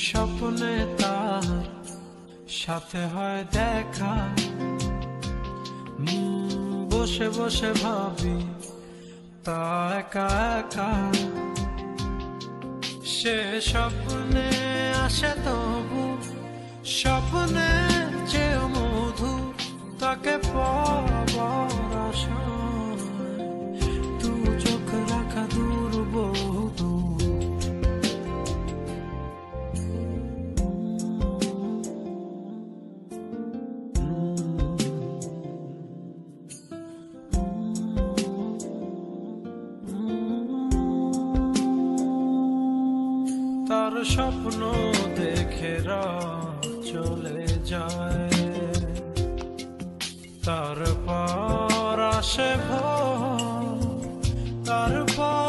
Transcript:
স্বপ্নে তার সাথে হয় দেখা। বসে বসে ভাবি তা একা একা। সে স্বপ্নে আসে তবু স্বপ্নে যে মধু, তাকে পাবার আশায় তু চোখ রাখা দূর বহু দূর। তার স্বপ্ন দেখে রাত চলে যায়, তারপর আসে ভোর, তারপর